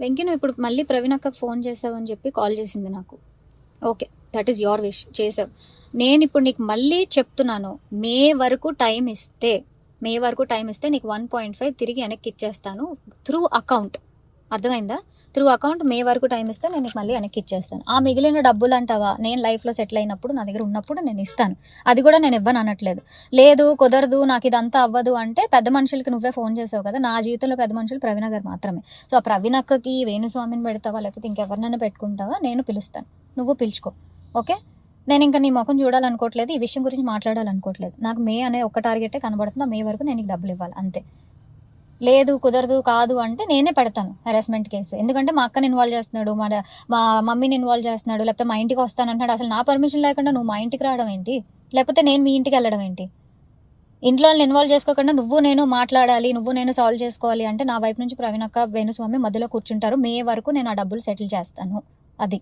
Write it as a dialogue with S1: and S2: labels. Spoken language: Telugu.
S1: వెంకీ నువ్వు ఇప్పుడు మళ్ళీ ప్రవీణ్ అక్కకి ఫోన్ చేసావు అని చెప్పి కాల్ చేసింది నాకు. Okay, that is your wish, చేసావు. నేను ఇప్పుడు నీకు మళ్ళీ చెప్తున్నాను, మే వరకు టైం ఇస్తే నీకు 1.5 తిరిగి వెనక్కి ఇచ్చేస్తాను త్రూ అకౌంట్. అర్థమైందా? త్రూ అకౌంట్ మే వరకు టైం ఇస్తే నేను నీకు మళ్ళీ వెనక్కి ఇచ్చేస్తాను. ఆ మిగిలిన డబ్బులు అంటావా, నేను లైఫ్లో సెటిల్ అయినప్పుడు నా దగ్గర ఉన్నప్పుడు నేను ఇస్తాను. అది కూడా నేను ఇవ్వను అనట్లేదు. లేదు కుదరదు నాకు ఇదంతా అవ్వదు అంటే పెద్ద మనుషులకి నువ్వే ఫోన్ చేసావు కదా. నా జీవితంలో పెద్ద మనుషులు ప్రవీణ గారు మాత్రమే. సో ఆ ప్రవీణ అక్కకి వేణుస్వామిని పెడతావా లేకపోతే ఇంకెవరినైనా పెట్టుకుంటావా, నేను పిలుస్తాను, నువ్వు పిలుచుకో. ఓకే, నేను ఇంకా నీ ముఖం చూడాలనుకోవట్లేదు, ఈ విషయం గురించి మాట్లాడాలనుకోవట్లేదు. నాకు మే అనే ఒక టార్గెటే కనబడుతుంది. ఆ మే వరకు నేను నీకు డబ్బులు ఇవ్వాలి అంతే. లేదు కుదరదు కాదు అంటే నేనే పెడతాను హెరాస్మెంట్ కేసు. ఎందుకంటే మా అక్కని ఇన్వాల్వ్ చేస్తున్నాడు, మా మమ్మీని ఇన్వాల్వ్ చేస్తున్నాడు, లేకపోతే మా ఇంటికి వస్తానంటున్నాడు. అసలు నా పర్మిషన్ లేకుండా నువ్వు మా ఇంటికి రావడం ఏంటి, లేకపోతే నేను మీ ఇంటికి వెళ్ళడం ఏంటి? ఇంట్లో ఇన్వాల్వ్ చేసుకోకుండా నువ్వు నేను మాట్లాడాలి, నువ్వు నేను సాల్వ్ చేసుకోవాలి అంటే నా వైపు నుంచి ప్రవీణ్ అక్క వేణుస్వామి మధ్యలో కూర్చుంటారు. మే వరకు నేను ఆ డబ్బులు సెటిల్ చేస్తాను. అది